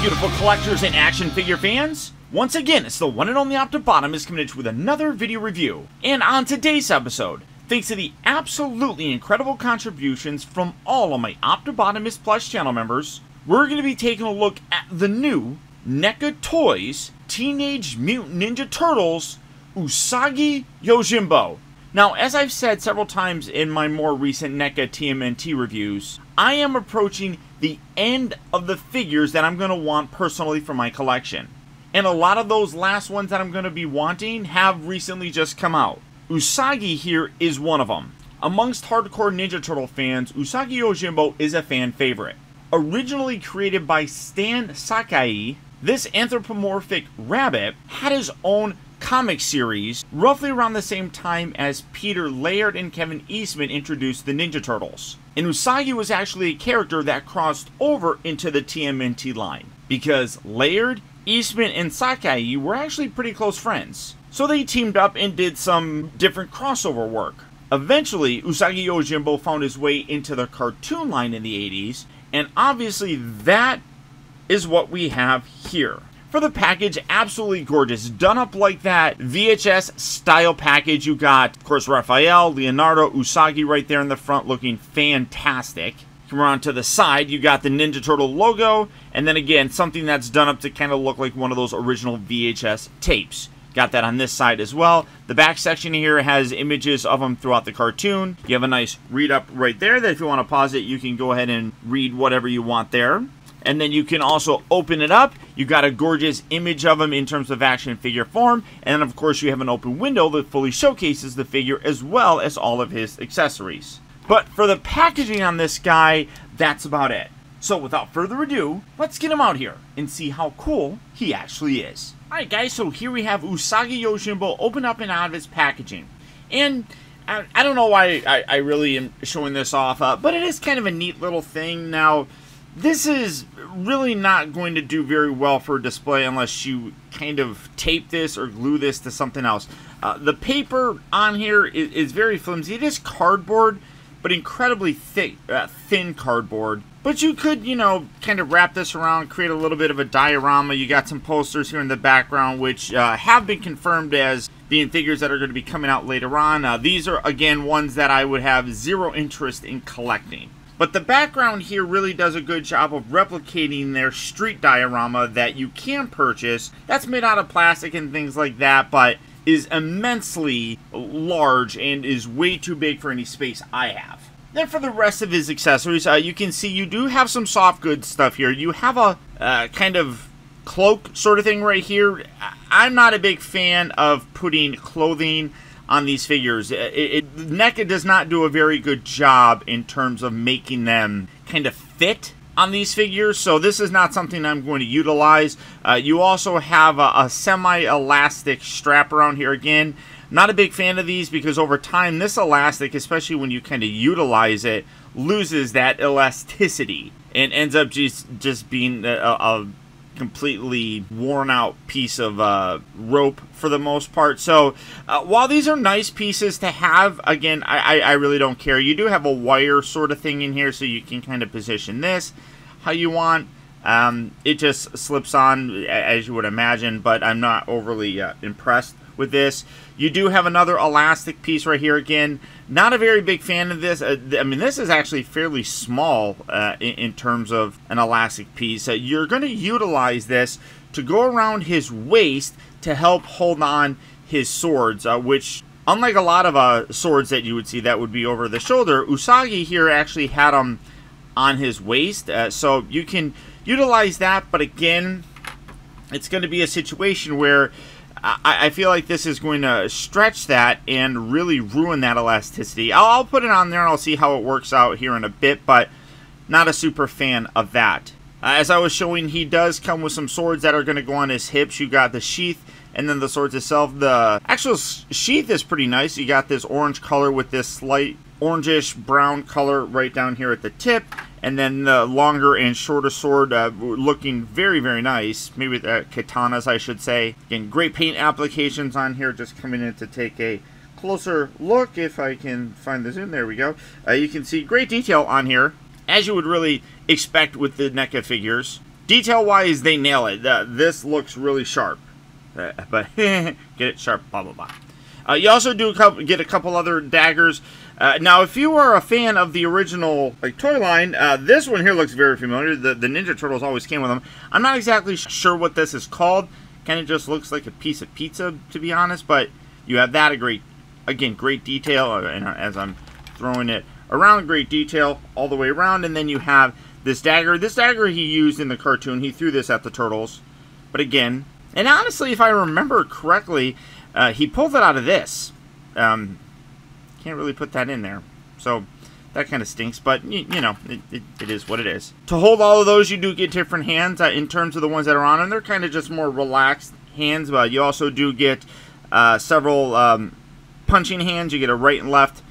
beautiful collectors and action figure fans? Once again, it's the one and only Optibotimus coming at you with another video review. And on today's episode, thanks to the absolutely incredible contributions from all of my Optibotimus Plus channel members, we're going to be taking a look at the new NECA Toys Teenage Mutant Ninja Turtles USAGI YOJIMBO. Now, as I've said several times in my more recent NECA TMNT reviews, I am approaching the end of the figures that I'm going to want personally for my collection. And a lot of those last ones that I'm going to be wanting have recently just come out. USAGI here is one of them. Amongst hardcore Ninja Turtle fans, USAGI YOJIMBO is a fan favorite. Originally created by Stan Sakai, this anthropomorphic rabbit had his own comic series roughly around the same time as Peter Laird and Kevin Eastman introduced the Ninja Turtles. And USAGI was actually a character that crossed over into the TMNT line, because Laird, Eastman, and Sakai were actually pretty close friends. So they teamed up and did some different crossover work. Eventually, USAGI YOJIMBO found his way into the cartoon line in the 80s, and obviously that is what we have here. For the package, absolutely gorgeous. Done up like that VHS style package. You got, of course, Raphael, Leonardo, USAGI right there in the front looking fantastic. Come around to the side, you got the Ninja Turtle logo, and then again, something that's done up to kind of look like one of those original VHS tapes. Got that on this side as well. The back section here has images of them throughout the cartoon. You have a nice read up right there that if you want to pause it, you can go ahead and read whatever you want there. And then you can also open it up. You got a gorgeous image of him in terms of action figure form. And then of course you have an open window that fully showcases the figure as well as all of his accessories. But for the packaging on this guy, that's about it. So without further ado, let's get him out here and see how cool he actually is. Alright guys, so here we have USAGI YOJIMBO open up and out of his packaging. And I don't know why I really am showing this off, but it is kind of a neat little thing. Now, this is really not going to do very well for display unless you kind of tape this or glue this to something else. The paper on here is very flimsy. It is cardboard, but incredibly thick, thin cardboard. But you could, you know, kind of wrap this around, create a little bit of a diorama. You got some posters here in the background, which have been confirmed as being figures that are going to be coming out later on. These are, again, ones that I would have zero interest in collecting. But the background here really does a good job of replicating their street diorama that you can purchase. That's made out of plastic and things like that, but is immensely large and is way too big for any space I have. Then for the rest of his accessories, you can see you do have some soft goods stuff here. You have a kind of cloak sort of thing right here. I'm not a big fan of putting clothing on these figures. NECA does not do a very good job in terms of making them kind of fit on these figures, so this is not something I'm going to utilize. You also have a semi-elastic strap around here. Again, not a big fan of these because over time this elastic, especially when you kind of utilize it, loses that elasticity and ends up just being a completely worn out piece of rope for the most part. So while these are nice pieces to have, again, I really don't care. You do have a wire sort of thing in here so you can kind of position this how you want. It just slips on as you would imagine, but I'm not overly impressed with this. You do have another elastic piece right here. Again, not a very big fan of this. I mean, this is actually fairly small in terms of an elastic piece. You're going to utilize this to go around his waist to help hold on his swords, which, unlike a lot of swords that you would see that would be over the shoulder, USAGI here actually had them on his waist. So you can utilize that, but again, it's going to be a situation where I feel like this is going to stretch that and really ruin that elasticity. I'll put it on there and I'll see how it works out here in a bit, but not a super fan of that. As I was showing, he does come with some swords that are going to go on his hips. You got the sheath and then the swords itself. The actual sheath is pretty nice. You got this orange color with this slight orangish brown color right down here at the tip. And then the longer and shorter sword looking very, very nice. Maybe katanas, I should say. Again, great paint applications on here. Just coming in to take a closer look, if I can find the zoom. There we go. You can see great detail on here, as you would really expect with the NECA figures. Detail-wise, they nail it. This looks really sharp. But get it sharp, blah, blah, blah. You also do get a couple other daggers. Now, if you are a fan of the original toy line, this one here looks very familiar. The Ninja Turtles always came with them. I'm not exactly sure what this is called. Kind of just looks like a piece of pizza, to be honest. But you have that, great detail. And as I'm throwing it around, great detail all the way around. And then you have this dagger. This dagger he used in the cartoon. He threw this at the Turtles. But again, and honestly, if I remember correctly, he pulled it out of this. Can't really put that in there. So that kind of stinks, but you know, it is what it is. To hold all of those, you do get different hands in terms of the ones that are on them. They're kind of just more relaxed hands, but you also do get several punching hands. You get a right and left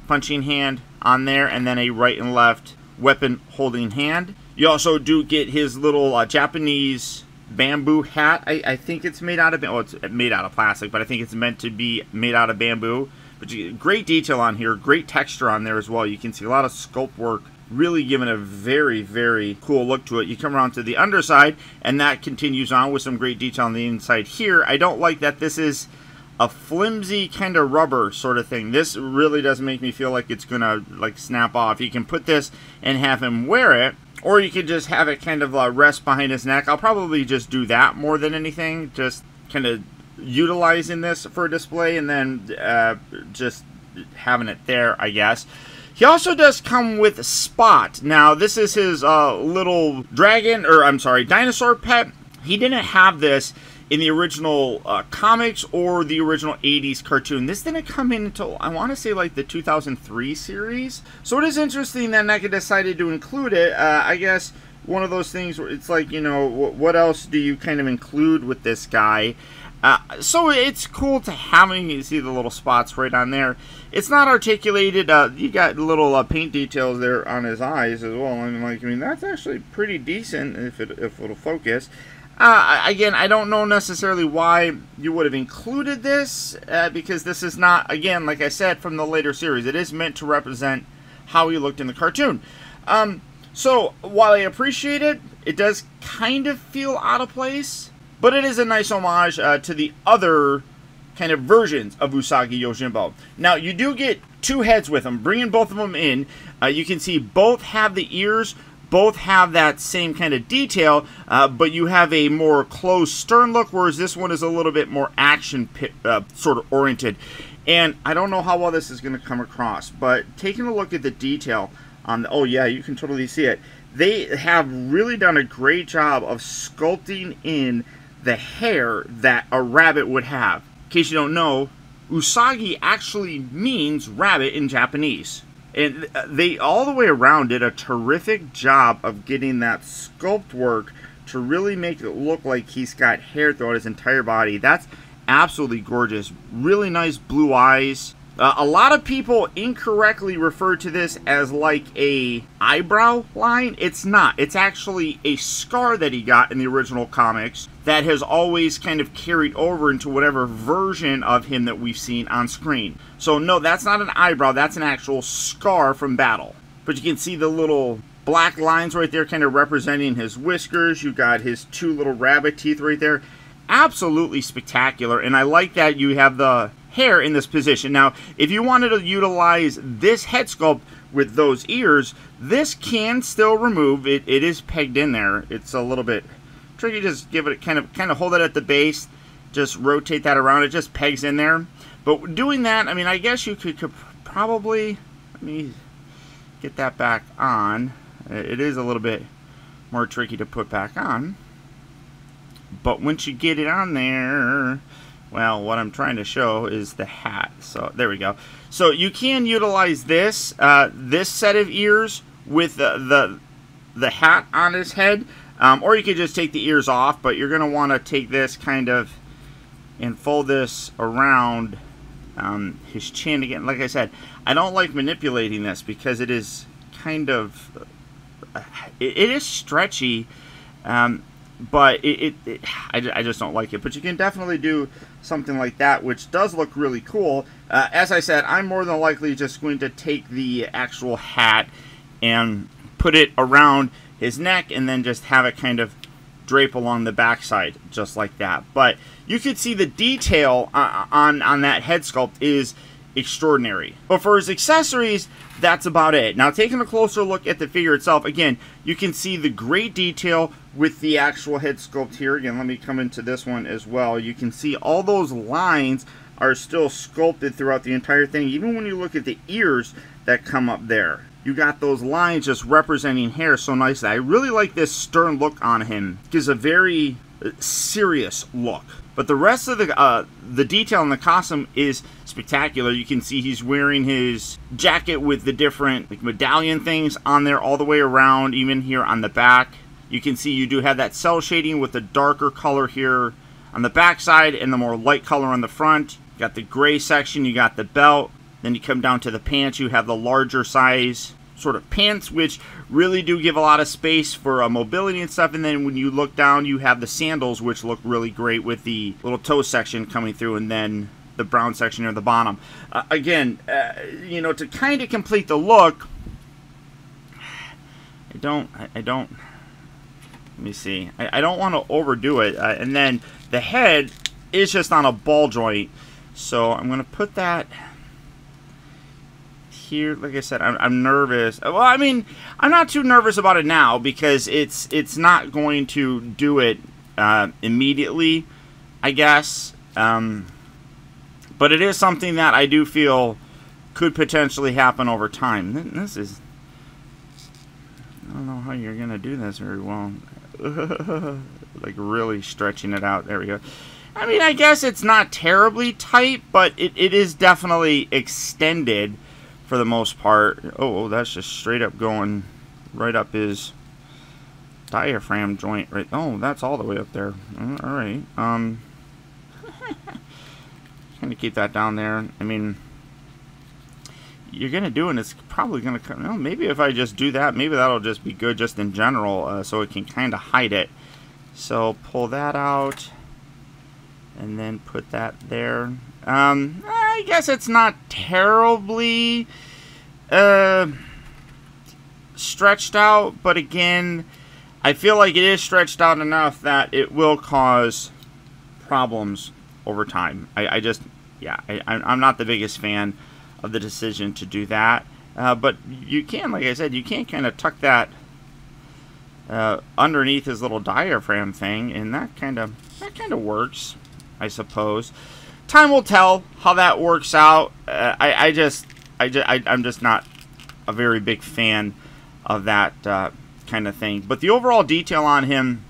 punching hand on there, and then a right and left weapon holding hand. You also do get his little Japanese bamboo hat. I think it's made out of, well, it's made out of plastic, but I think it's meant to be made out of bamboo. But you get great detail on here, great texture on there as well. You can see a lot of sculpt work, really giving a very, very cool look to it. You come around to the underside, and that continues on with some great detail on the inside here. I don't like that this is a flimsy kind of rubber sort of thing. This really does make me feel like it's gonna snap off. You can put this and have him wear it, or you could just have it kind of rest behind his neck. I'll probably just do that more than anything, just kind of utilizing this for a display and then just having it there, I guess. He also does come with Spot. Now, this is his little dragon, or I'm sorry, dinosaur pet. He didn't have this in the original comics or the original 80s cartoon. This didn't come in until, I want to say, like the 2003 series. So it is interesting that NECA decided to include it. I guess one of those things where it's like, you know, what else do you kind of include with this guy? So it's cool to have him. You see the little spots right on there. It's not articulated. You got little paint details there on his eyes as well. And I mean, that's actually pretty decent if it'll focus. Again, I don't know necessarily why you would have included this, because this is not, again, like I said, from the later series. It is meant to represent how he looked in the cartoon. So while I appreciate it, it does kind of feel out of place. But it is a nice homage to the other kind of versions of USAGI YOJIMBO. Now, you do get two heads with them. Bringing both of them in, you can see both have the ears, both have that same kind of detail, but you have a more closed, stern look, whereas this one is a little bit more action sort of oriented. And I don't know how well this is going to come across, but taking a look at the detail on the, oh yeah, you can totally see it. They have really done a great job of sculpting in the hair that a rabbit would have. In case you don't know, Usagi actually means rabbit in Japanese. And they all the way around did a terrific job of getting that sculpt work to really make it look like he's got hair throughout his entire body. That's absolutely gorgeous. Really nice blue eyes. A lot of people incorrectly refer to this as like a eyebrow line. It's not. It's actually a scar that he got in the original comics that has always kind of carried over into whatever version of him that we've seen on screen. So no, that's not an eyebrow. That's an actual scar from battle. But you can see the little black lines right there kind of representing his whiskers. You got his two little rabbit teeth right there. Absolutely spectacular. And I like that you have the hair in this position. Now, if you wanted to utilize this head sculpt with those ears, this can still remove. It is pegged in there. It's a little bit tricky. Just give it kind of hold it at the base. Just rotate that around. It just pegs in there. But doing that, I mean, I guess you could probably, let me get that back on. It is a little bit more tricky to put back on. But once you get it on there, well, what I'm trying to show is the hat. So there we go. So you can utilize this this set of ears with the hat on his head, or you could just take the ears off. But you're going to want to take this kind of and fold this around his chin again. Like I said, I don't like manipulating this because it is kind of it is stretchy. But I just don't like it. But you can definitely do something like that, which does look really cool. As I said, I'm more than likely just going to take the actual hat and put it around his neck and then just have it kind of drape along the backside just like that. But you could see the detail on that head sculpt is extraordinary. But for his accessories, that's about it. Now, taking a closer look at the figure itself, again, you can see the great detail with the actual head sculpt here. Again, let me come into this one as well. You can see all those lines are still sculpted throughout the entire thing. Even when you look at the ears that come up there, you got those lines just representing hair so nicely. I really like this stern look on him. It gives a very serious look. But the rest of the detail in the costume is spectacular. You can see he's wearing his jacket with the different like medallion things on there all the way around, even here on the back. You can see you do have that cell shading with the darker color here on the back side and the more light color on the front. You got the gray section, you got the belt. Then you come down to the pants, you have the larger size sort of pants, which really do give a lot of space for mobility and stuff. And then when you look down, you have the sandals, which look really great with the little toe section coming through, and then the brown section near the bottom. Again, you know, to kind of complete the look, I don't, let me see, I don't want to overdo it. And then the head is just on a ball joint, so I'm going to put that here. Like I said, I'm nervous. Well, I mean, I'm not too nervous about it now because it's not going to do it immediately, I guess. But it is something that I do feel could potentially happen over time. This is, I don't know how you're gonna do this very well. Like really stretching it out. There we go. I mean, I guess it's not terribly tight, but it is definitely extended for the most part. Oh, that's just straight up going right up his diaphragm joint. Right. Oh, that's all the way up there. All right. Kind of keep that down there. I mean, you're gonna do it, and it's probably gonna come. Well, maybe if I just do that, maybe that'll just be good, just in general, so it can kind of hide it. So pull that out, and then put that there. I guess it's not terribly stretched out, but again, I feel like it is stretched out enough that it will cause problems over time. I'm not the biggest fan of the decision to do that, but you can, like I said, you can kind of tuck that underneath his little diaphragm thing, and that kind of works, I suppose. Time will tell how that works out. I'm just not a very big fan of that kind of thing. But the overall detail on him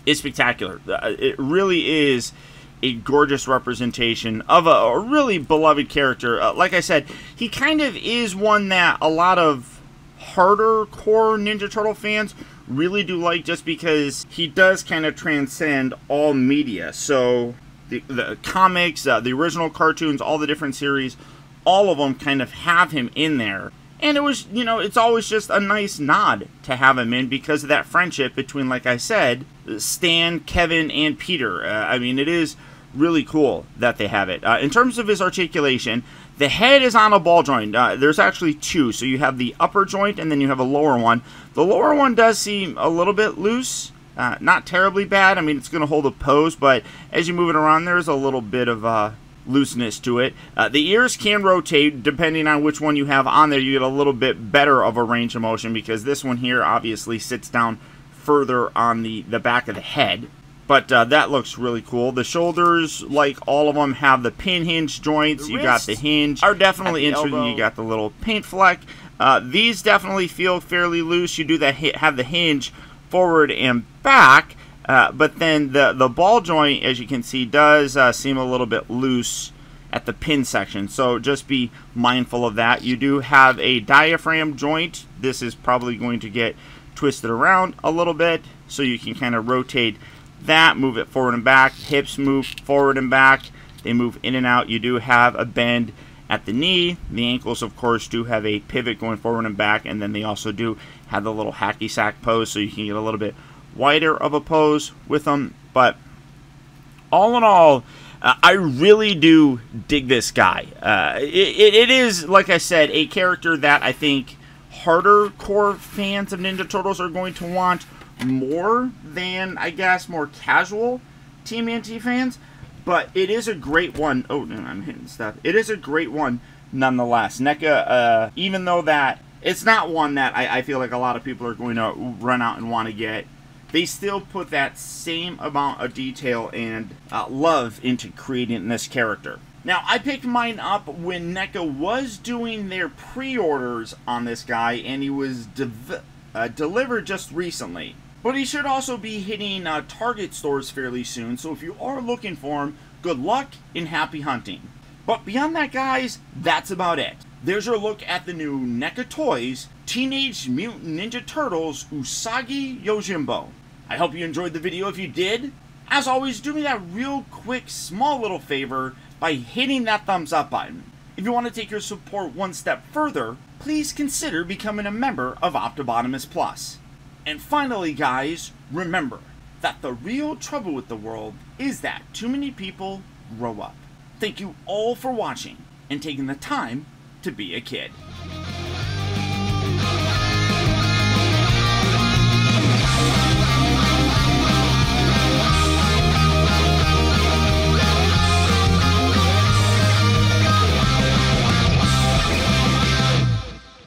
is spectacular. It really is a gorgeous representation of a really beloved character. Like I said, he kind of is one that a lot of harder core Ninja Turtle fans really do like, just because he does kind of transcend all media. So the comics, the original cartoons, all the different series, all of them kind of have him in there. And it was, you know, it's always just a nice nod to have him in because of that friendship between, like I said, Stan, Kevin, and Peter. I mean, it is really cool that they have it. In terms of his articulation, the head is on a ball joint. There's actually two. So you have the upper joint and then you have a lower one. The lower one does seem a little bit loose. Not terribly bad. I mean, it's going to hold a pose, but as you move it around, there's a little bit of looseness to it. The ears can rotate depending on which one you have on there. You get a little bit better of a range of motion because this one here obviously sits down further on the back of the head. But that looks really cool. The shoulders, like all of them, have the pin hinge joints. You got the hinge. Are definitely interesting. You got the little paint fleck. These definitely feel fairly loose. You do have the hinge forward and back. But then the ball joint, as you can see, does seem a little bit loose at the pin section. So just be mindful of that. You do have a diaphragm joint. This is probably going to get twisted around a little bit, so you can kind of rotate that, move it forward and back. Hips move forward and back. They move in and out. You do have a bend at the knee. The ankles, of course, do have a pivot going forward and back, and then they also do have the little hacky sack pose, so you can get a little bit wider of a pose with them. But all in all, I really do dig this guy. It is, like I said, a character that I think harder core fans of Ninja Turtles are going to want more than, I guess, more casual TMNT fans, but it is a great one. Oh, no, I'm hitting stuff. It is a great one nonetheless. NECA, even though that it's not one that I feel like a lot of people are going to run out and want to get, they still put that same amount of detail and love into creating this character. Now, I picked mine up when NECA was doing their pre-orders on this guy, and he was delivered just recently. But he should also be hitting Target stores fairly soon, so if you are looking for him, good luck and happy hunting. But beyond that, guys, that's about it. There's your look at the new NECA Toys Teenage Mutant Ninja Turtles USAGI YOJIMBO. I hope you enjoyed the video. If you did, as always, do me that real quick, small little favor by hitting that thumbs up button. If you want to take your support one step further, please consider becoming a member of Optibotimus Plus. And finally, guys, remember that the real trouble with the world is that too many people grow up. Thank you all for watching and taking the time to be a kid.